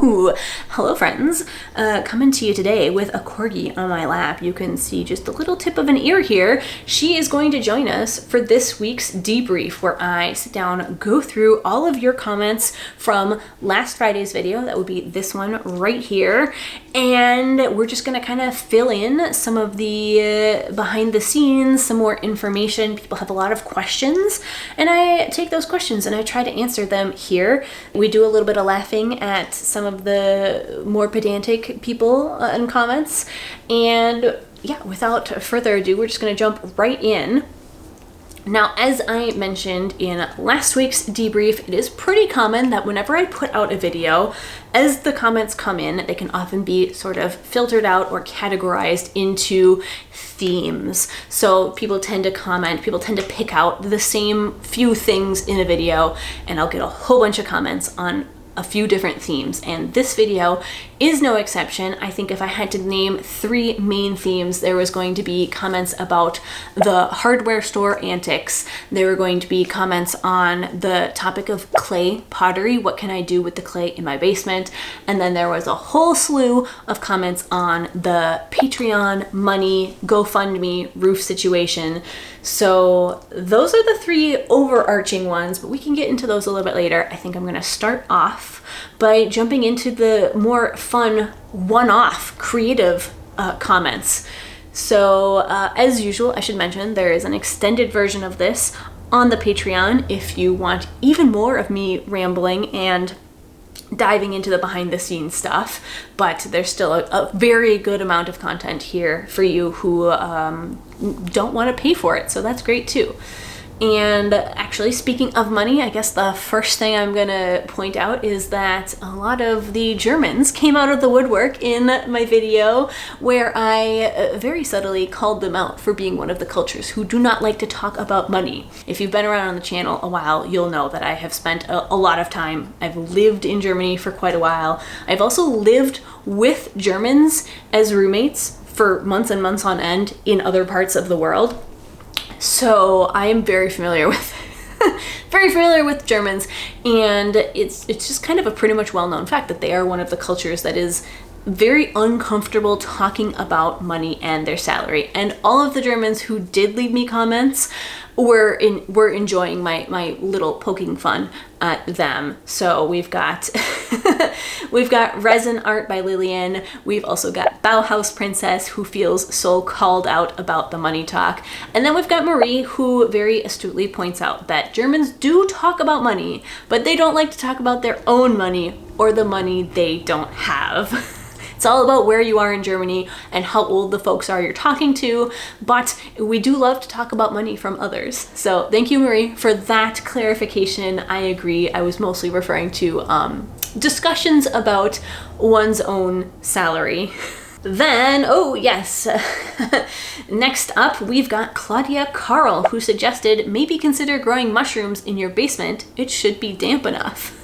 Hello friends, coming to you today with a corgi on my lap. You can see just a little tip of an ear here. She is going to join us for this week's debrief, where I sit down, go through all of your comments from last Friday's video. That would be this one right here. And we're just gonna kind of fill in some of the behind the scenes, some more information. People have a lot of questions, and I take those questions and I try to answer them here. We do a little bit of laughing at some of the more pedantic people in comments. And yeah, without further ado, we're just gonna jump right in. Now, as I mentioned in last week's debrief, it is pretty common that whenever I put out a video, as the comments come in, they can often be sort of filtered out or categorized into themes. So people tend to comment, people tend to pick out the same few things in a video, and I'll get a whole bunch of comments on a few different themes, and this video is no exception. I think if I had to name three main themes, there was going to be comments about the hardware store antics. There were going to be comments on the topic of clay pottery. What can I do with the clay in my basement? And then there was a whole slew of comments on the Patreon money, GoFundMe roof situation. So those are the three overarching ones, but we can get into those a little bit later. I think I'm going to start off by jumping into the more fun, one-off, creative comments. So as usual, I should mention there is an extended version of this on the Patreon if you want even more of me rambling and diving into the behind the scenes stuff, but there's still a very good amount of content here for you who don't want to pay for it, so that's great too. And actually, speaking of money, I guess the first thing I'm gonna point out is that a lot of the Germans came out of the woodwork in my video, where I very subtly called them out for being one of the cultures who do not like to talk about money. If you've been around on the channel a while, you'll know that I have spent a lot of time. I've lived in Germany for quite a while. I've also lived with Germans as roommates for months and months on end in other parts of the world. So I am very familiar with Germans, and it's just kind of a pretty much well-known fact that they are one of the cultures that is very uncomfortable talking about money and their salary. And all of the Germans who did leave me comments were enjoying my little poking fun at them. So we've got we've got Resin Art by Lillian. We've also got Bauhaus Princess, who feels so called out about the money talk. And then we've got Marie, who very astutely points out that Germans do talk about money, but they don't like to talk about their own money or the money they don't have. It's all about where you are in Germany and how old the folks are you're talking to, but we do love to talk about money from others. So thank you, Marie, for that clarification. I agree. I was mostly referring to discussions about one's own salary. Then, oh yes, next up we've got Claudia Carl, who suggested maybe consider growing mushrooms in your basement. It should be damp enough.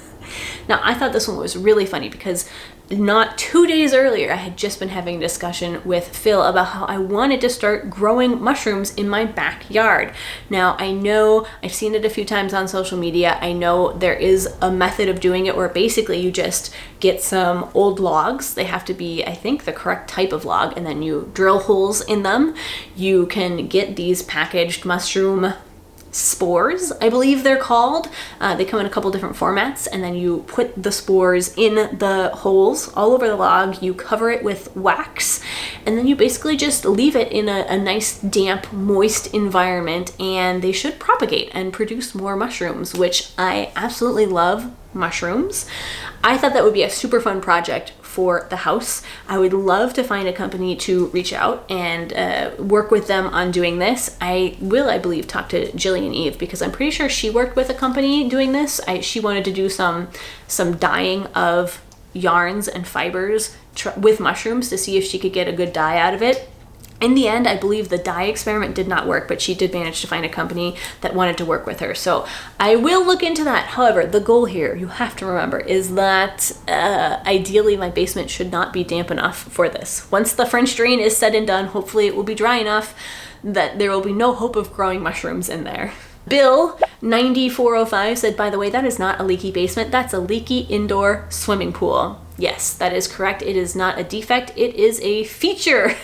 Now, I thought this one was really funny because not 2 days earlier, I had just been having a discussion with Phil about how I wanted to start growing mushrooms in my backyard. Now, I know I've seen it a few times on social media. I know there is a method of doing it where basically you just get some old logs. They have to be, I think, the correct type of log, and then you drill holes in them. You can get these packaged mushroom spores, I believe they're called. They come in a couple different formats, and then you put the spores in the holes all over the log. You cover it with wax, and then you basically just leave it in a nice, damp, moist environment, and they should propagate and produce more mushrooms, which I absolutely love mushrooms. I thought that would be a super fun project for the house. I would love to find a company to reach out and work with them on doing this. I believe, talk to Jillian Eve, because I'm pretty sure she worked with a company doing this. She wanted to do some dyeing of yarns and fibers with mushrooms to see if she could get a good dye out of it. In the end, I believe the dye experiment did not work, but she did manage to find a company that wanted to work with her. So I will look into that. However, the goal here, you have to remember, is that ideally my basement should not be damp enough for this. Once the French drain is said and done, hopefully it will be dry enough that there will be no hope of growing mushrooms in there. Bill 9405 said, by the way, that is not a leaky basement, that's a leaky indoor swimming pool. Yes, that is correct. It is not a defect, it is a feature.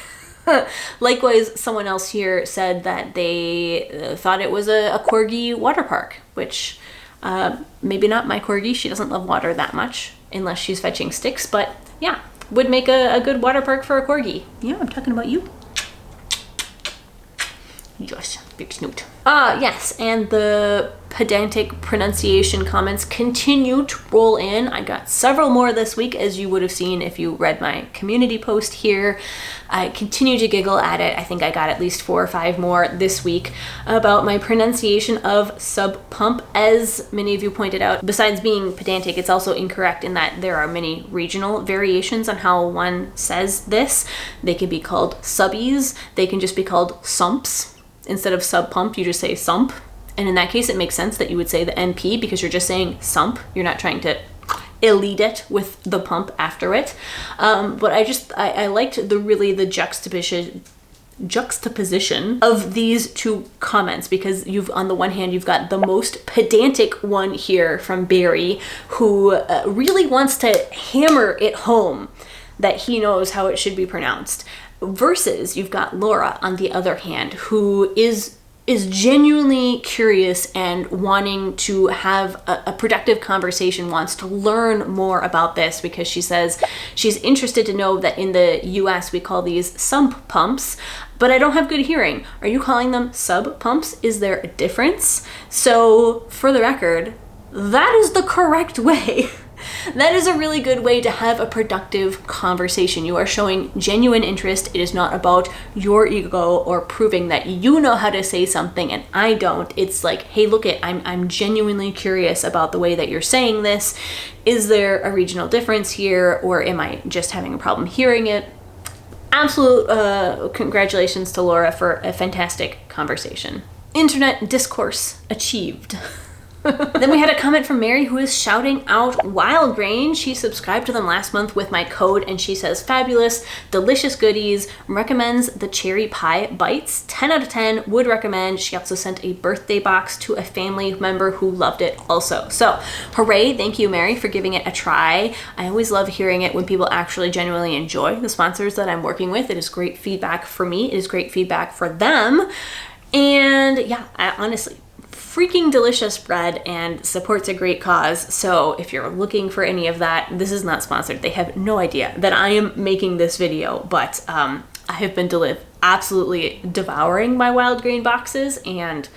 Likewise, someone else here said that they thought it was a corgi water park, which maybe not my corgi. She doesn't love water that much unless she's fetching sticks, but yeah, would make a good water park for a corgi. Yeah, I'm talking about you. Yes, big snoot. Yes, and the pedantic pronunciation comments continue to roll in. I got several more this week, as you would have seen if you read my community post here. I continue to giggle at it. I think I got at least 4 or 5 more this week about my pronunciation of sub pump. As many of you pointed out, besides being pedantic, it's also incorrect in that there are many regional variations on how one says this. They can be called subbies. They can just be called sumps. Instead of sub pump, you just say sump. And in that case, it makes sense that you would say the NP because you're just saying sump. You're not trying to elide it with the pump after it. But I liked the juxtaposition of these two comments, because on the one hand, you've got the most pedantic one here from Barry, who really wants to hammer it home that he knows how it should be pronounced. Versus you've got Laura on the other hand, who is genuinely curious and wanting to have a productive conversation, wants to learn more about this, because she says she's interested to know that in the US we call these sump pumps, but I don't have good hearing. Are you calling them sub pumps? Is there a difference? So for the record, that is the correct way. That is a really good way to have a productive conversation. You are showing genuine interest. It is not about your ego or proving that you know how to say something and I don't. It's like, hey, look I'm genuinely curious about the way that you're saying this. Is there a regional difference here, or am I just having a problem hearing it? Absolute congratulations to Laura for a fantastic conversation. Internet discourse achieved. Then we had a comment from Mary, who is shouting out Wild Grain. She subscribed to them last month with my code, and she says, fabulous, delicious goodies, recommends the cherry pie bites, 10 out of 10, would recommend. She also sent a birthday box to a family member who loved it also. So hooray, thank you, Mary, for giving it a try. I always love hearing it when people actually genuinely enjoy the sponsors that I'm working with. It is great feedback for me. It is great feedback for them. And yeah, honestly, freaking delicious bread and supports a great cause. So if you're looking for any of that, this is not sponsored. They have no idea that I am making this video, but I have been absolutely devouring my Wild Grain boxes, and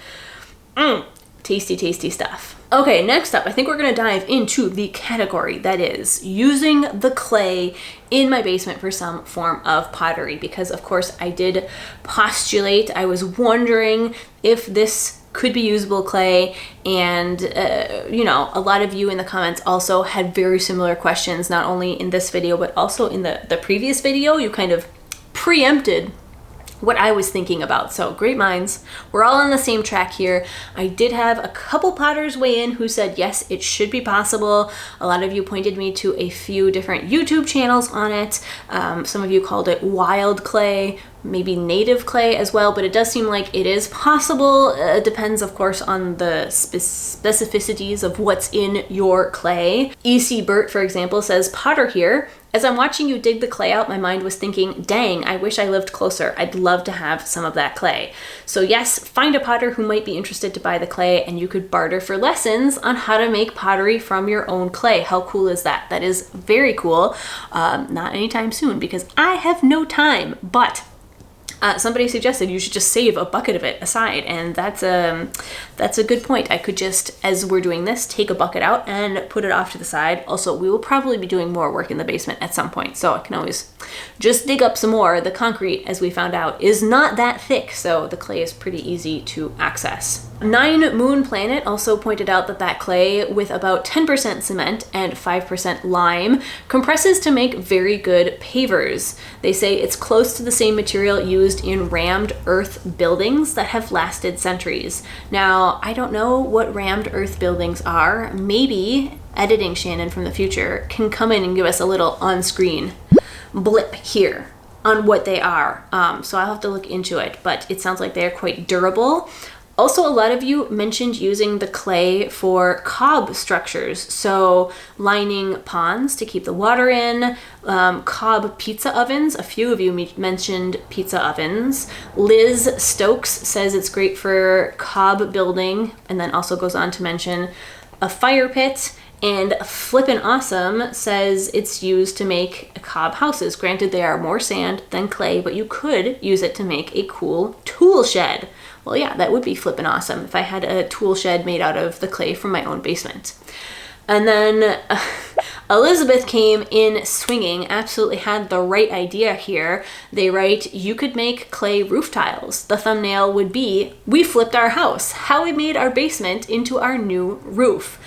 tasty, tasty stuff. Okay, next up, I think we're gonna dive into the category that is using the clay in my basement for some form of pottery, because of course I did postulate, I was wondering if this could be usable clay, and a lot of you in the comments also had very similar questions, not only in this video but also in the previous video. You kind of preempted what I was thinking about. So great minds. We're all on the same track here. I did have a couple potters weigh in who said, yes, it should be possible. A lot of you pointed me to a few different YouTube channels on it. Some of you called it wild clay, maybe native clay as well, but it does seem like it is possible. It depends, of course, on the specificities of what's in your clay. EC Burt, for example, says, Potter here. As I'm watching you dig the clay out, my mind was thinking, dang, I wish I lived closer. I'd love to have some of that clay. So yes, find a potter who might be interested to buy the clay, and you could barter for lessons on how to make pottery from your own clay. How cool is that? That is very cool. Not anytime soon, because I have no time, but somebody suggested you should just save a bucket of it aside, and that's a good point. I could just, as we're doing this, take a bucket out and put it off to the side. Also, we will probably be doing more work in the basement at some point, so I can always just dig up some more. The concrete, as we found out, is not that thick, so the clay is pretty easy to access. 9 Moon Planet also pointed out that clay with about 10% cement and 5% lime compresses to make very good pavers. They say it's close to the same material used in rammed earth buildings that have lasted centuries. Now, I don't know what rammed earth buildings are. Maybe editing Shannon from the future can come in and give us a little on-screen blip here on what they are. So I'll have to look into it, but it sounds like they are quite durable. Also, a lot of you mentioned using the clay for cob structures. So lining ponds to keep the water in, cob pizza ovens. A few of you mentioned pizza ovens. Liz Stokes says it's great for cob building, and then also goes on to mention a fire pit. And Flippin' Awesome says it's used to make cob houses. Granted, they are more sand than clay, but you could use it to make a cool tool shed. Well, yeah, that would be flippin' awesome if I had a tool shed made out of the clay from my own basement. And then Elizabeth came in swinging, absolutely had the right idea here. They write, you could make clay roof tiles. The thumbnail would be, we flipped our house, how we made our basement into our new roof.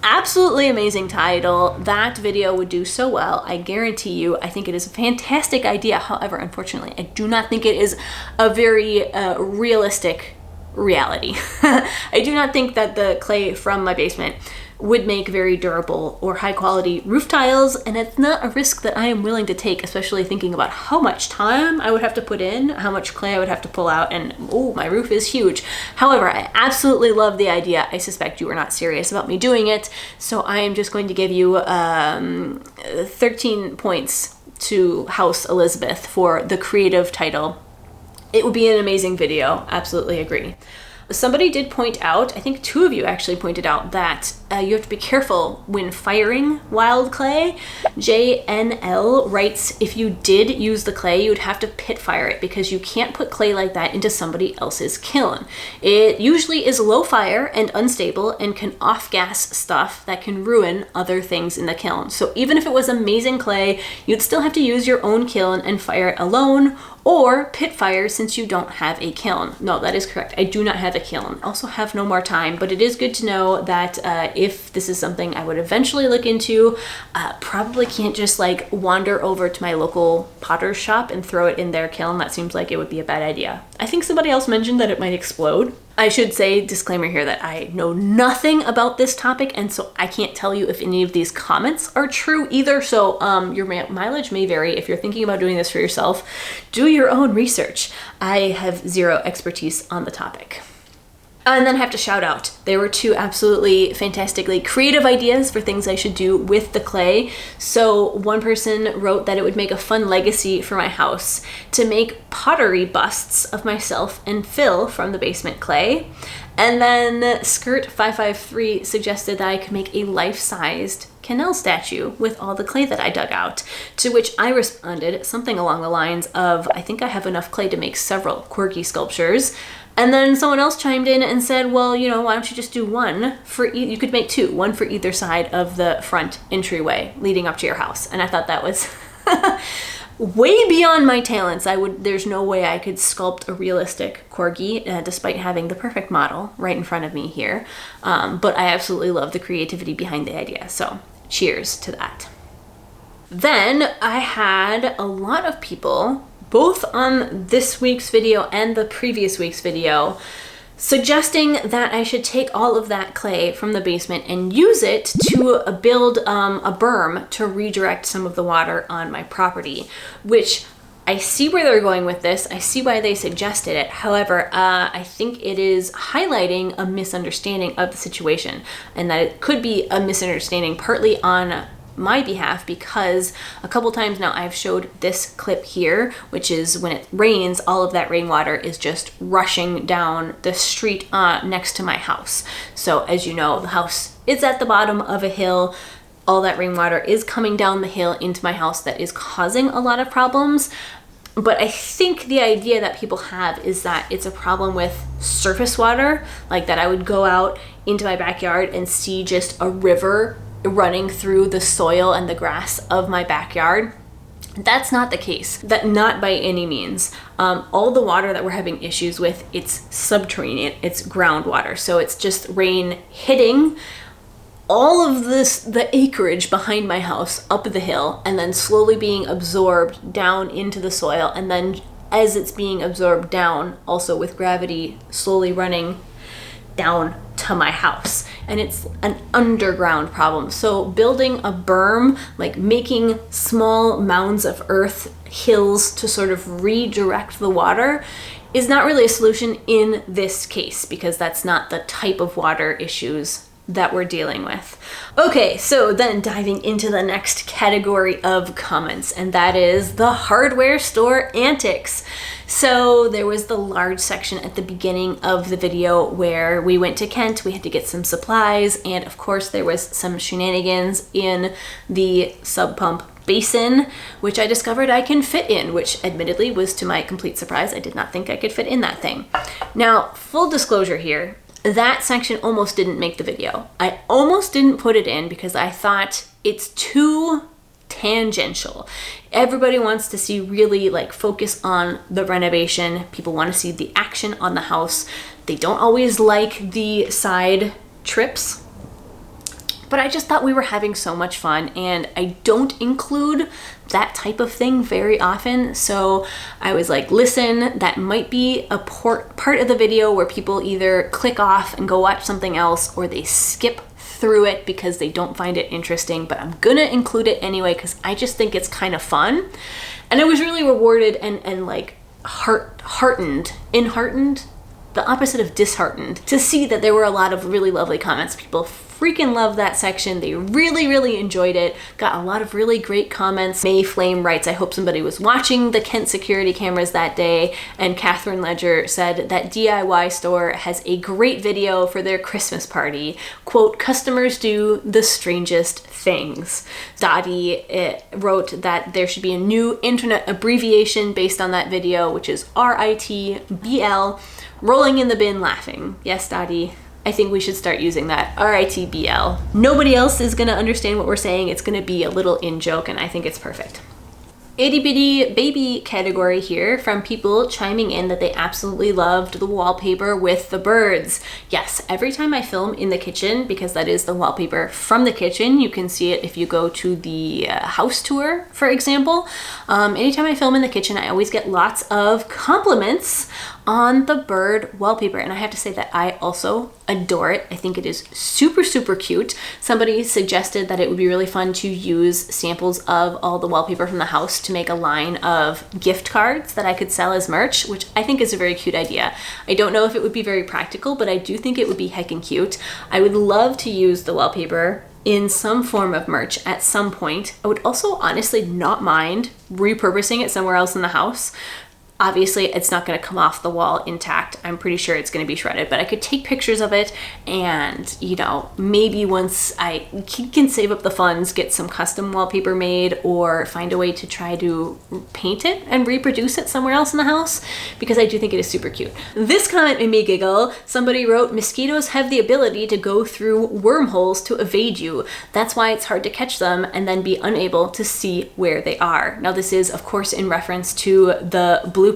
Absolutely amazing title. That video would do so well. I guarantee you, I think it is a fantastic idea. However, unfortunately, I do not think it is a very realistic reality. I do not think that the clay from my basement would make very durable or high quality roof tiles, and it's not a risk that I am willing to take, especially thinking about how much time I would have to put in, how much clay I would have to pull out, and oh, my roof is huge. However, I absolutely love the idea. I suspect you are not serious about me doing it, so I am just going to give you 13 points to House Elizabeth for the creative title. It would be an amazing video, absolutely agree. Somebody did point out, I think two of you actually pointed out, that you have to be careful when firing wild clay. JNL writes, if you did use the clay, you would have to pit fire it because you can't put clay like that into somebody else's kiln. It usually is low fire and unstable and can off-gas stuff that can ruin other things in the kiln. So even if it was amazing clay, you'd still have to use your own kiln and fire it alone, or pit fire since you don't have a kiln. No, that is correct. I do not have a kiln. Also have no more time, but it is good to know that if this is something I would eventually look into, probably can't just like wander over to my local potter's shop and throw it in their kiln. That seems like it would be a bad idea. I think somebody else mentioned that it might explode. I should say, disclaimer here, that I know nothing about this topic, and so I can't tell you if any of these comments are true either. So your mileage may vary. If you're thinking about doing this for yourself, do your own research. I have zero expertise on the topic. And then I have to shout out, there were two absolutely fantastically creative ideas for things I should do with the clay. So one person wrote that it would make a fun legacy for my house to make pottery busts of myself and Phil from the basement clay. And then Skirt553 suggested that I could make a life-sized Canal statue with all the clay that I dug out, to which I responded something along the lines of, I think I have enough clay to make several quirky sculptures. And then someone else chimed in and said, well, you know, why don't you just do one for you could make two, one for either side of the front entryway leading up to your house. And I thought that was way beyond my talents. There's no way I could sculpt a realistic corgi, despite having the perfect model right in front of me here. But I absolutely love the creativity behind the idea. So cheers to that. Then I had a lot of people, both on this week's video and the previous week's video, suggesting that I should take all of that clay from the basement and use it to build a berm to redirect some of the water on my property, which I see where they're going with this. I see why they suggested it. However, I think it is highlighting a misunderstanding of the situation, and that it could be a misunderstanding partly on my behalf, because a couple times now I've showed this clip here, which is when it rains, all of that rainwater is just rushing down the street next to my house. So as you know, the house is at the bottom of a hill. All that rainwater is coming down the hill into my house. That is causing a lot of problems. But I think the idea that people have is that it's a problem with surface water, like that I would go out into my backyard and see just a river running through the soil and the grass of my backyard. That's not the case. That not by any means. All the water that we're having issues with, it's subterranean, it's groundwater. So it's just rain hitting all of the acreage behind my house up the hill, and then slowly being absorbed down into the soil. And then as it's being absorbed down, also with gravity slowly running down to my house, and it's an underground problem. So building a berm, like making small mounds of earth, hills to sort of redirect the water, is not really a solution in this case, because that's not the type of water issues that we're dealing with. Okay, so then diving into the next category of comments, and that is the hardware store antics. So there was the large section at the beginning of the video where we went to Kent, we had to get some supplies, and of course there was some shenanigans in the sub pump basin, which I discovered I can fit in, which admittedly was to my complete surprise. I did not think I could fit in that thing. Now, full disclosure here, that section almost didn't make the video. I almost didn't put it in because I thought it's too tangential. Everybody wants to see really like focus on the renovation. People want to see the action on the house. They don't always like the side trips. But I just thought we were having so much fun, and I don't include that type of thing very often. So I was like, listen, that might be a part of the video where people either click off and go watch something else, or they skip through it because they don't find it interesting, but I'm gonna include it anyway because I just think it's kind of fun. And I was really rewarded and like enheartened, the opposite of disheartened, to see that there were a lot of really lovely comments. People freaking love that section. They really enjoyed it. Got a lot of really great comments. May Flame writes, I hope somebody was watching the Kent security cameras that day. And Catherine Ledger said that DIY store has a great video for their Christmas party. Quote, customers do the strangest things. Dottie wrote that there should be a new internet abbreviation based on that video, which is RITBL, rolling in the bin laughing. Yes, Dottie. I think we should start using that, RITBL. Nobody else is gonna understand what we're saying. It's gonna be a little in-joke, and I think it's perfect. Itty bitty baby category here from people chiming in that they absolutely loved the wallpaper with the birds. Yes, every time I film in the kitchen, because that is the wallpaper from the kitchen, you can see it if you go to the house tour, for example. Anytime I film in the kitchen, I always get lots of compliments on the bird wallpaper, and I have to say that I also adore it. I think it is super cute. Somebody suggested that it would be really fun to use samples of all the wallpaper from the house to make a line of gift cards that I could sell as merch, which I think is a very cute idea. I don't know if it would be very practical, but I do think it would be heckin' cute. I would love to use the wallpaper in some form of merch at some point. I would also honestly not mind repurposing it somewhere else in the house. Obviously, it's not going to come off the wall intact. I'm pretty sure it's going to be shredded, but I could take pictures of it and, you know, maybe once I can save up the funds, get some custom wallpaper made or find a way to try to paint it and reproduce it somewhere else in the house, because I do think it is super cute. This comment made me giggle. Somebody wrote, mosquitoes have the ability to go through wormholes to evade you. That's why it's hard to catch them and then be unable to see where they are. Now, this is, of course, in reference to the bloopers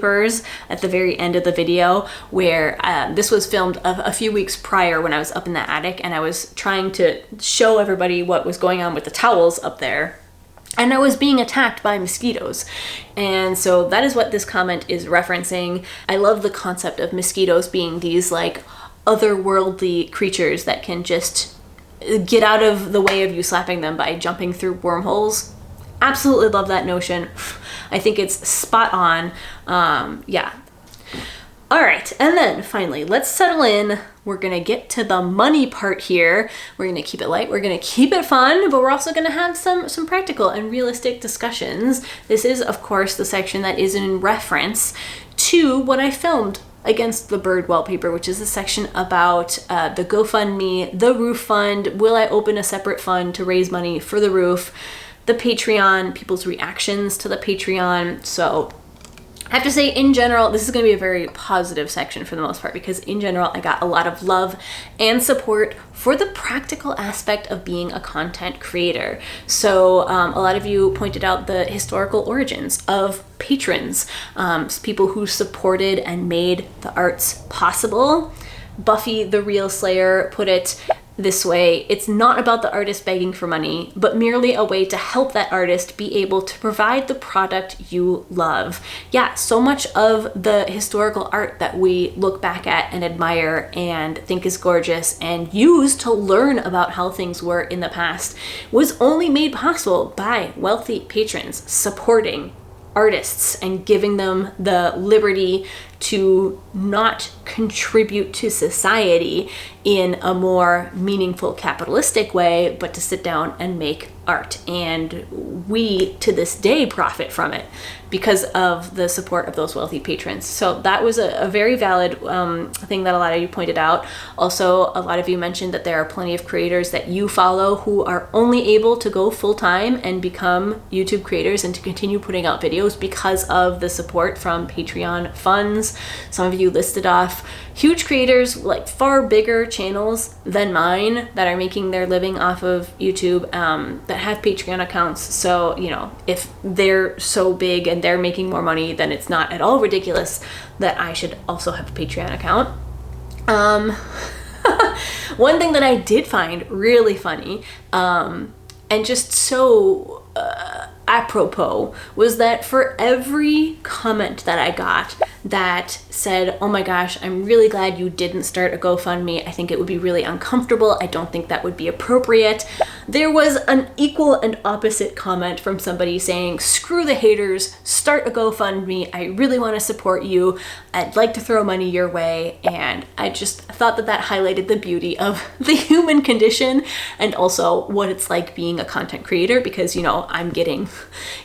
at the very end of the video, where this was filmed a few weeks prior when I was up in the attic and I was trying to show everybody what was going on with the towels up there, and I was being attacked by mosquitoes. And so that is what this comment is referencing. I love the concept of mosquitoes being these like otherworldly creatures that can just get out of the way of you slapping them by jumping through wormholes. Absolutely love that notion. I think it's spot on. Yeah. All right, and then finally, let's settle in. We're gonna get to the money part here. We're gonna keep it light, we're gonna keep it fun, but we're also gonna have some practical and realistic discussions. This is, of course, the section that is in reference to what I filmed against the bird wallpaper, which is a section about the GoFundMe, the roof fund, will I open a separate fund to raise money for the roof, the Patreon, people's reactions to the Patreon. So I have to say, in general, this is going to be a very positive section for the most part, because in general, I got a lot of love and support for the practical aspect of being a content creator. So a lot of you pointed out the historical origins of patrons, people who supported and made the arts possible. Buffy the Real Slayer put it, this way, it's not about the artist begging for money, but merely a way to help that artist be able to provide the product you love. Yeah, so much of the historical art that we look back at and admire and think is gorgeous and use to learn about how things were in the past was only made possible by wealthy patrons supporting artists and giving them the liberty to not contribute to society in a more meaningful capitalistic way, but to sit down and make art. And we, to this day, profit from it because of the support of those wealthy patrons. So that was a very valid thing that a lot of you pointed out. Also, a lot of you mentioned that there are plenty of creators that you follow who are only able to go full-time and become YouTube creators and to continue putting out videos because of the support from Patreon funds. Some of you listed off huge creators, like far bigger channels than mine, that are making their living off of YouTube, that have Patreon accounts. So, you know, if they're so big and they're making more money, then it's not at all ridiculous that I should also have a Patreon account. One thing that I did find really funny, and just so apropos, was that for every comment that I got that said, oh my gosh, I'm really glad you didn't start a GoFundMe, I think it would be really uncomfortable, I don't think that would be appropriate, there was an equal and opposite comment from somebody saying, screw the haters, start a GoFundMe, I really want to support you, I'd like to throw money your way. And I just thought that that highlighted the beauty of the human condition and also what it's like being a content creator, because, you know, I'm getting,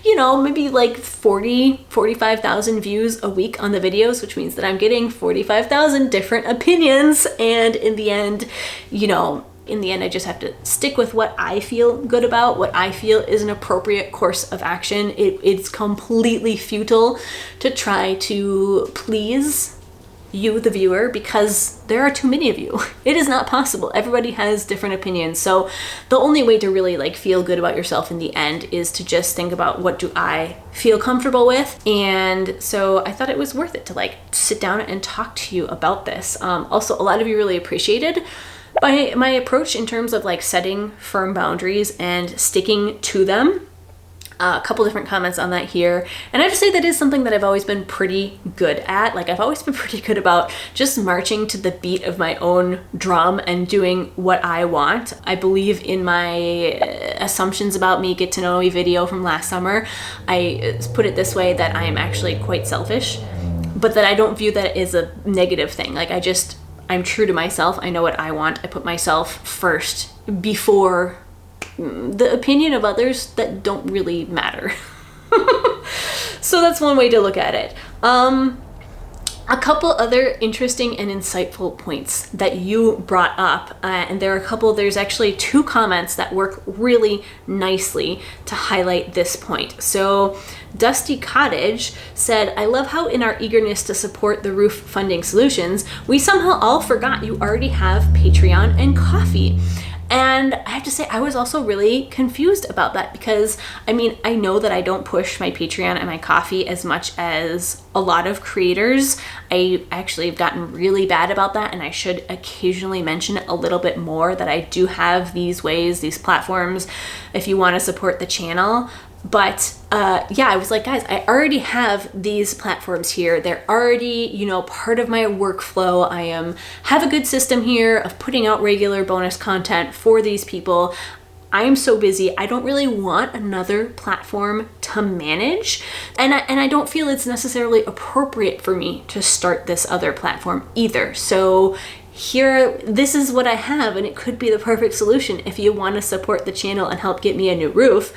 you know, maybe like 45,000 views a week on the videos, which means that I'm getting 45,000 different opinions. And in the end, you know, I just have to stick with what I feel good about, what I feel is an appropriate course of action. It's completely futile to try to please you, the viewer, because there are too many of you. It is not possible. Everybody has different opinions. So the only way to really like feel good about yourself in the end is to just think about, what do I feel comfortable with? And so I thought it was worth it to like sit down and talk to you about this. Also, a lot of you really appreciated my approach in terms of like setting firm boundaries and sticking to them. A couple different comments on that here. And I have to say that is something that I've always been pretty good at. Like, I've always been pretty good about just marching to the beat of my own drum and doing what I want. I believe in my assumptions about me, get to know me video from last summer. I put it this way, that I am actually quite selfish, but that I don't view that as a negative thing. Like, I'm true to myself. I know what I want. I put myself first before the opinion of others that don't really matter. So that's one way to look at it. A couple other interesting and insightful points that you brought up, and there's actually two comments that work really nicely to highlight this point. So Dusty Cottage said, I love how in our eagerness to support the roof funding solutions, we somehow all forgot you already have Patreon and Ko-fi. And I have to say, I was also really confused about that, because I mean, I know that I don't push my Patreon and my Ko-fi as much as a lot of creators. I actually have gotten really bad about that, and I should occasionally mention it a little bit more, that I do have these ways, these platforms, if you want to support the channel. But yeah, I was like, guys, I already have these platforms here. They're already, you know, part of my workflow. I have a good system here of putting out regular bonus content for these people. I am so busy. I don't really want another platform to manage. And I don't feel it's necessarily appropriate for me to start this other platform either. So here, this is what I have, and it could be the perfect solution if you want to support the channel and help get me a new roof.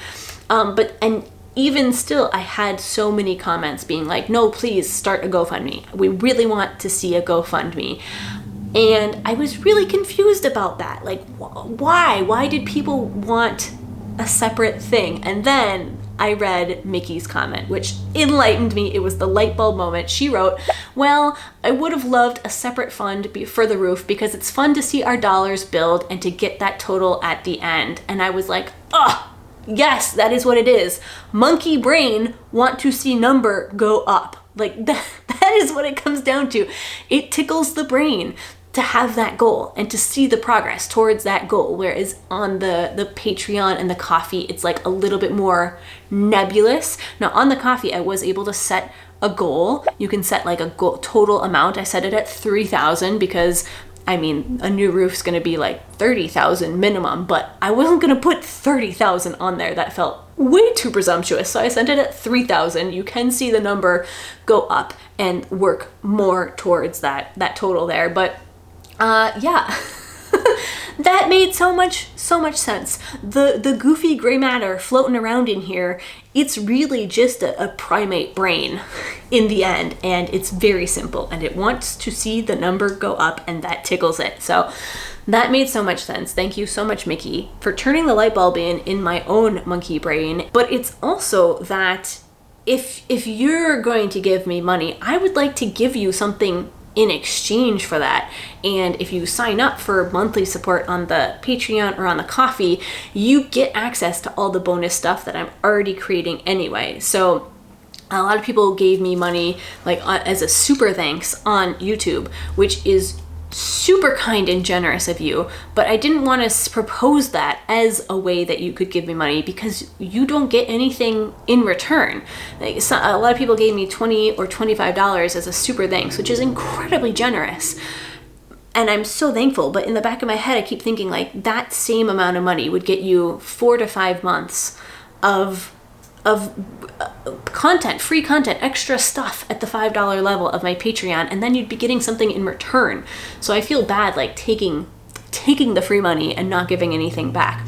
And even still, I had so many comments being like, no, please start a GoFundMe. We really want to see a GoFundMe. And I was really confused about that. Like, why? Why did people want a separate thing? And then I read Mickey's comment, which enlightened me. It was the light bulb moment. She wrote, well, I would have loved a separate fund for the roof because it's fun to see our dollars build and to get that total at the end. And I was like, oh, yes, that is what it is. Monkey brain want to see number go up. Like that is what it comes down to. It tickles the brain. to have that goal and to see the progress towards that goal. Whereas on the Patreon and the Coffee, it's like a little bit more nebulous. Now on the Coffee, I was able to set a goal. You can set like a goal, total amount. I set it at 3,000 because I mean, a new roof's gonna be like 30,000 minimum, but I wasn't gonna put 30,000 on there. That felt way too presumptuous. So I sent it at 3,000. You can see the number go up and work more towards that total there. But yeah, that made so much sense. The goofy gray matter floating around in here, it's really just a primate brain in the end, and it's very simple, and it wants to see the number go up, and that tickles it. So that made so much sense. Thank you so much, Mickey, for turning the light bulb in my own monkey brain. But it's also that if you're going to give me money, I would like to give you something in exchange for that. And if you sign up for monthly support on the Patreon or on the Coffee, you get access to all the bonus stuff that I'm already creating anyway. So a lot of people gave me money like as a super thanks on YouTube, which is super kind and generous of you, but I didn't want to propose that as a way that you could give me money because you don't get anything in return. Like, a lot of people gave me $20 or $25 as a super thanks, which is incredibly generous. And I'm so thankful, but in the back of my head, I keep thinking like that same amount of money would get you 4 to 5 months of content, free content, extra stuff at the $5 level of my Patreon, and then you'd be getting something in return. So I feel bad like taking the free money and not giving anything back.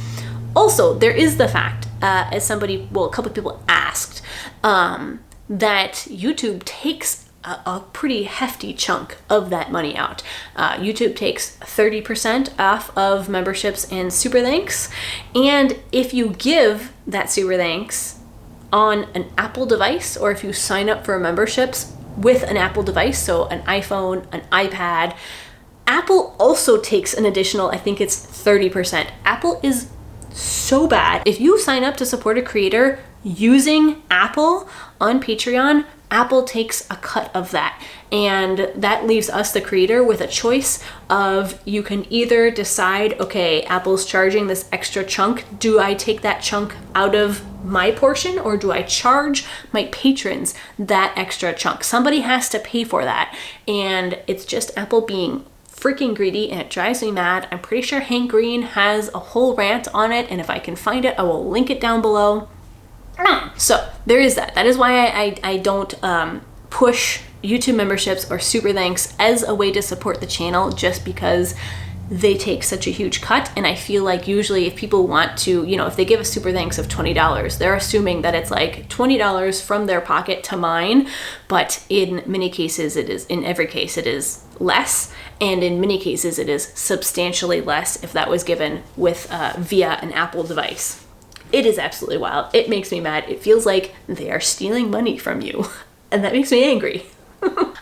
Also, there is the fact, as a couple of people asked, that YouTube takes a pretty hefty chunk of that money out. YouTube takes 30% off of memberships and super thanks, and if you give that super thanks on an Apple device, or if you sign up for memberships with an Apple device, so an iPhone, an iPad, Apple also takes an additional, I think it's 30%. Apple is so bad. If you sign up to support a creator using Apple on Patreon, Apple takes a cut of that. And that leaves us, the creator, with a choice of, you can either decide, okay, Apple's charging this extra chunk. Do I take that chunk out of my portion, or do I charge my patrons that extra chunk? Somebody has to pay for that. And it's just Apple being freaking greedy, and it drives me mad. I'm pretty sure Hank Green has a whole rant on it, and if I can find it, I will link it down below. So there is that. That is why I don't push YouTube memberships or super thanks as a way to support the channel, just because they take such a huge cut. And I feel like usually if people want to, if they give a super thanks of $20, they're assuming that it's like $20 from their pocket to mine. But in many cases in every case it is less. And in many cases it is substantially less if that was given with via an Apple device. It is absolutely wild. It makes me mad. It feels like they are stealing money from you. And that makes me angry.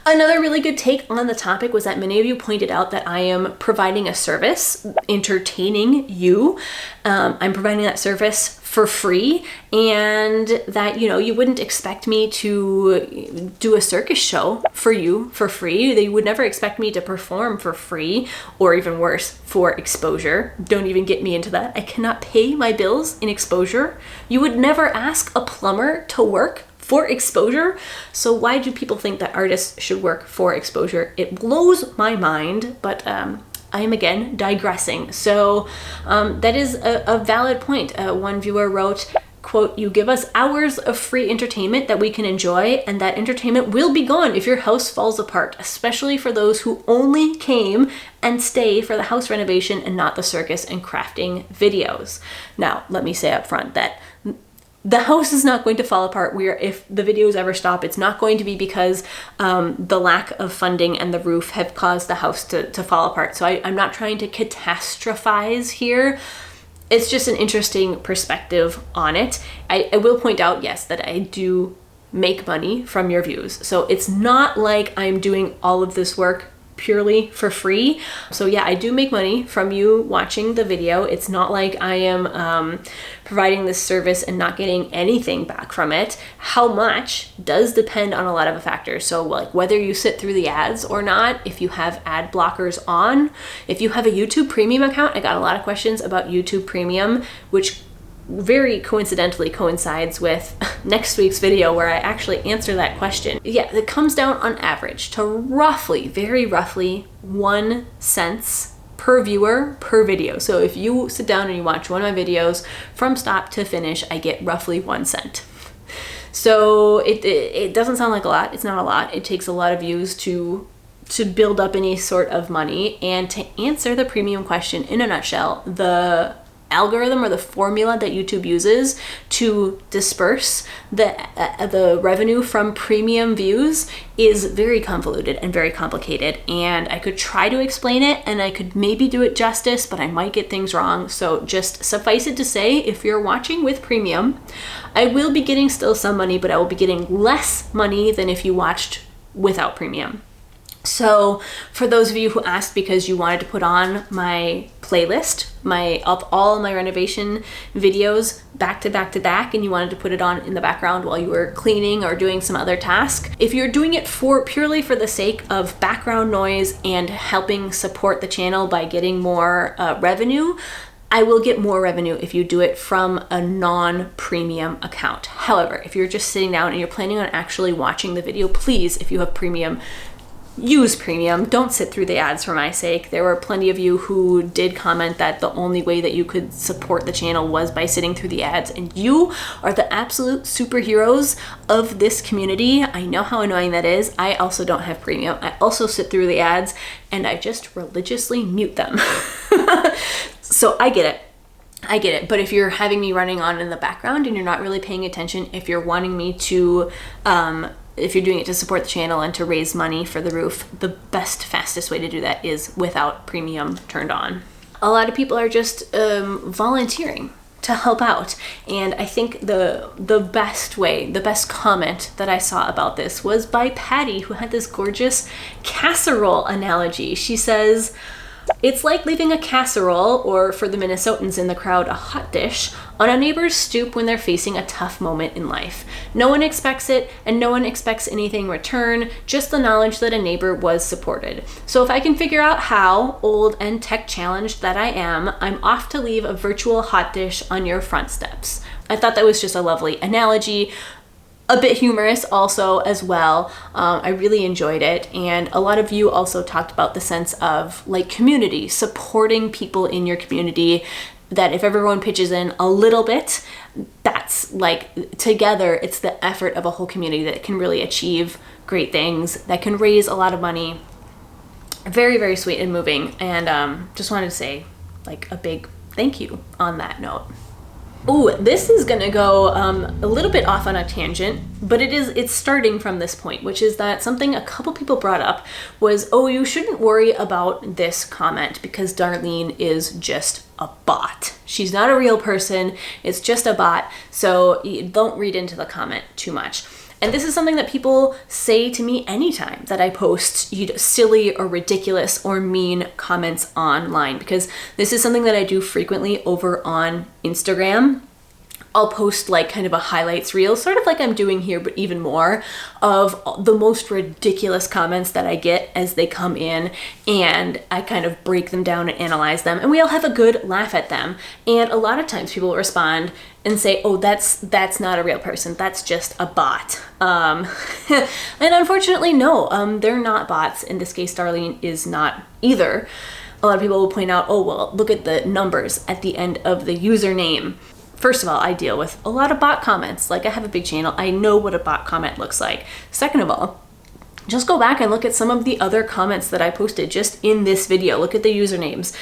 Another really good take on the topic was that many of you pointed out that I am providing a service, entertaining you. I'm providing that service for free, and that, you wouldn't expect me to do a circus show for you for free. They would never expect me to perform for free, or even worse, for exposure. Don't even get me into that. I cannot pay my bills in exposure. You would never ask a plumber to work for exposure. So why do people think that artists should work for exposure? It blows my mind, but I am again digressing. So that is a valid point. One viewer wrote, quote, "You give us hours of free entertainment that we can enjoy, and that entertainment will be gone if your house falls apart, especially for those who only came and stay for the house renovation and not the circus and crafting videos." Now, let me say up front that the house is not going to fall apart. If the videos ever stop, it's not going to be because the lack of funding and the roof have caused the house to fall apart. So I'm not trying to catastrophize here. It's just an interesting perspective on it. I will point out, yes, that I do make money from your views. So it's not like I'm doing all of this work purely for free. So yeah, I do make money from you watching the video. It's not like I am providing this service and not getting anything back from it. How much does depend on a lot of factors. So like whether you sit through the ads or not, if you have ad blockers on, if you have a YouTube Premium account. I got a lot of questions about YouTube Premium, which very coincidentally coincides with next week's video where I actually answer that question. Yeah, it comes down on average to roughly, very roughly 1 cent per viewer per video. So if you sit down and you watch one of my videos from stop to finish, I get roughly 1 cent. So it doesn't sound like a lot. It's not a lot. It takes a lot of views to build up any sort of money. And to answer the premium question in a nutshell, the algorithm or the formula that YouTube uses to disperse the revenue from premium views is very convoluted and very complicated, and I could try to explain it and I could maybe do it justice, but I might get things wrong. So just suffice it to say, if you're watching with premium, I will be getting still some money, but I will be getting less money than if you watched without premium. So for those of you who asked because you wanted to put on my playlist, of all my renovation videos back to back to back, and you wanted to put it on in the background while you were cleaning or doing some other task, if you're doing it purely for the sake of background noise and helping support the channel by getting more revenue, I will get more revenue if you do it from a non-premium account. However, if you're just sitting down and you're planning on actually watching the video, please, if you have premium, use premium. Don't sit through the ads for my sake. There were plenty of you who did comment that the only way that you could support the channel was by sitting through the ads, and you are the absolute superheroes of this community. I know how annoying that is. I also don't have premium. I also sit through the ads and I just religiously mute them. So I get it. But if you're having me running on in the background and you're not really paying attention, if you're wanting me to if you're doing it to support the channel and to raise money for the roof, the best, fastest way to do that is without premium turned on. A lot of people are just volunteering to help out. And I think the best comment that I saw about this was by Patty, who had this gorgeous casserole analogy. She says, "It's like leaving a casserole, or for the Minnesotans in the crowd, a hot dish, on a neighbor's stoop when they're facing a tough moment in life. No one expects it, and no one expects anything in return, just the knowledge that a neighbor was supported. So if I can figure out how, old and tech challenged that I am, I'm off to leave a virtual hot dish on your front steps." I thought that was just a lovely analogy. A bit humorous also as well. I really enjoyed it. And a lot of you also talked about the sense of like community, supporting people in your community, that if everyone pitches in a little bit, that's like together, it's the effort of a whole community that can really achieve great things, that can raise a lot of money. Very, very sweet and moving. And just wanted to say like a big thank you on that note. Oh, this is gonna go a little bit off on a tangent, but it's starting from this point, which is that something a couple people brought up was, oh, you shouldn't worry about this comment because Darlene is just a bot. She's not a real person, it's just a bot, so don't read into the comment too much. And this is something that people say to me anytime that I post silly or ridiculous or mean comments online, because this is something that I do frequently over on Instagram. I'll post like kind of a highlights reel, sort of like I'm doing here, but even more, of the most ridiculous comments that I get as they come in, and I kind of break them down and analyze them, and we all have a good laugh at them. And a lot of times people respond and say, oh, that's not a real person, that's just a bot. And unfortunately, no, they're not bots. In this case, Darlene is not either. A lot of people will point out, oh, well, look at the numbers at the end of the username. First of all, I deal with a lot of bot comments. Like, I have a big channel. I know what a bot comment looks like. Second of all, just go back and look at some of the other comments that I posted just in this video. Look at the usernames.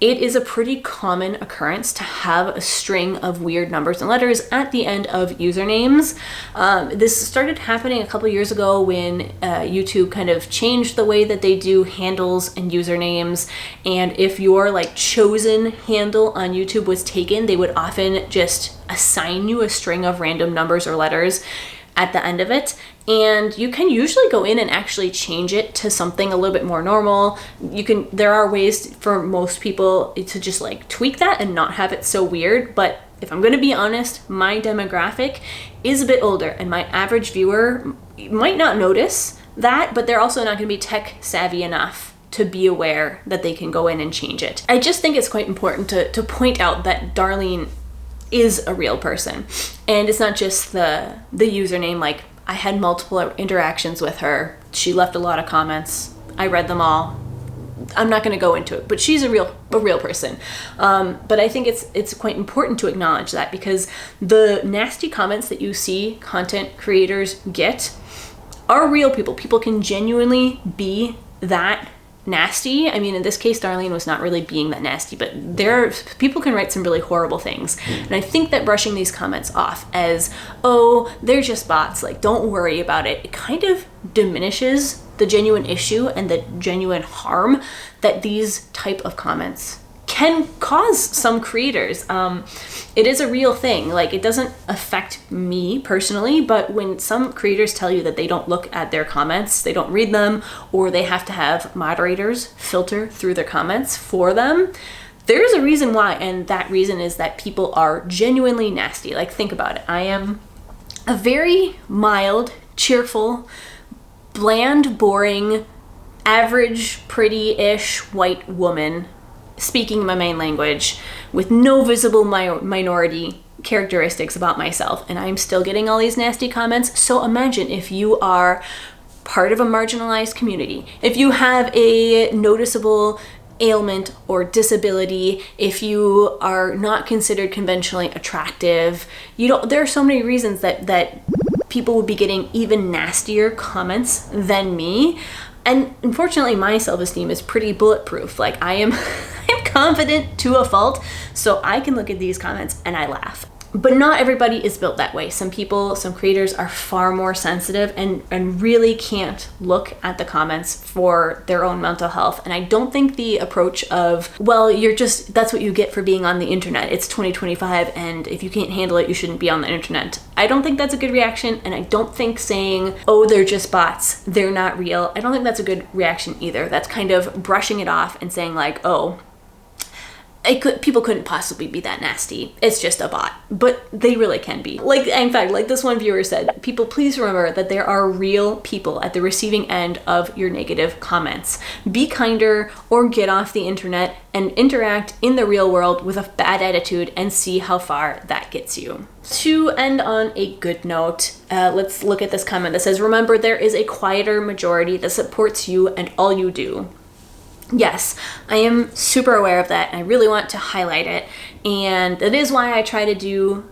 It is a pretty common occurrence to have a string of weird numbers and letters at the end of usernames. This started happening a couple years ago when YouTube kind of changed the way that they do handles and usernames. And if your like chosen handle on YouTube was taken, they would often just assign you a string of random numbers or letters. at the end of it. And you can usually go in and actually change it to something a little bit more normal. There are ways for most people to just like tweak that and not have it so weird. But if I'm going to be honest, my demographic is a bit older, and my average viewer might not notice that, but they're also not going to be tech savvy enough to be aware that they can go in and change it. I just think it's quite important to point out that Darlene is a real person, and it's not just the username. Like, I had multiple interactions with her. She left a lot of comments. I read them all. I'm not going to go into it, but she's a real person. But I think it's quite important to acknowledge that, because the nasty comments that you see content creators get are real people. People can genuinely be that nasty. I mean, in this case, Darlene was not really being that nasty, but people can write some really horrible things. And I think that brushing these comments off as, oh, they're just bots, like, don't worry about it, it kind of diminishes the genuine issue and the genuine harm that these type of comments can cause some creators. It is a real thing. Like, it doesn't affect me personally, but when some creators tell you that they don't look at their comments, they don't read them, or they have to have moderators filter through their comments for them, there's a reason why, and that reason is that people are genuinely nasty. Like, think about it. I am a very mild, cheerful, bland, boring, average, pretty-ish white woman speaking my main language with no visible minority characteristics about myself, and I'm still getting all these nasty comments. So imagine if you are part of a marginalized community, if you have a noticeable ailment or disability, if you are not considered conventionally attractive, there are so many reasons that people would be getting even nastier comments than me. And unfortunately, my self-esteem is pretty bulletproof. Like, I am confident to a fault, so I can look at these comments and I laugh. But not everybody is built that way. Some creators are far more sensitive and really can't look at the comments for their own mental health. And I don't think the approach of, well, that's what you get for being on the internet. It's 2025, and if you can't handle it, you shouldn't be on the internet. I don't think that's a good reaction, and I don't think saying, oh, they're just bots, they're not real, I don't think that's a good reaction either. That's kind of brushing it off and saying like, oh, people couldn't possibly be that nasty. It's just a bot. But they really can be. Like, in fact, like this one viewer said, people, please remember that there are real people at the receiving end of your negative comments. Be kinder, or get off the internet and interact in the real world with a bad attitude and see how far that gets you. To end on a good note, let's look at this comment that says, remember, there is a quieter majority that supports you and all you do. Yes, I am super aware of that, and I really want to highlight it, and that is why I try to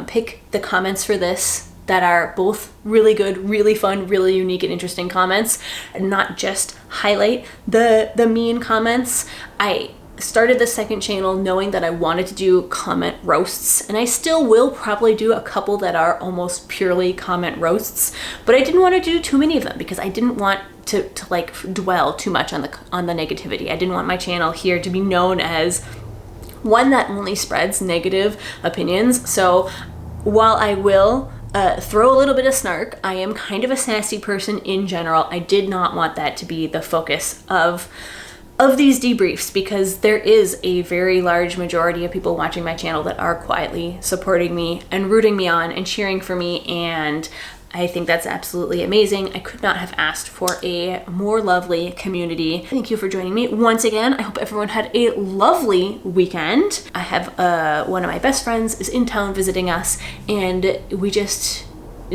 pick the comments for this that are both really good, really fun, really unique and interesting comments, and not just highlight the mean comments. I started the second channel knowing that I wanted to do comment roasts, and I still will probably do a couple that are almost purely comment roasts, but I didn't want to do too many of them because I didn't want to like dwell too much on the negativity. I didn't want my channel here to be known as one that only spreads negative opinions. So while I will throw a little bit of snark, I am kind of a sassy person in general. I did not want that to be the focus of these debriefs, because there is a very large majority of people watching my channel that are quietly supporting me and rooting me on and cheering for me, and I think that's absolutely amazing. I could not have asked for a more lovely community. Thank you for joining me once again. I hope everyone had a lovely weekend. I have one of my best friends is in town visiting us, and we just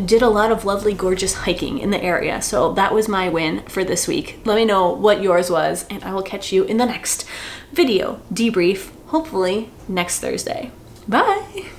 did a lot of lovely, gorgeous hiking in the area. So that was my win for this week. Let me know what yours was, and I will catch you in the next video debrief, hopefully next Thursday. Bye!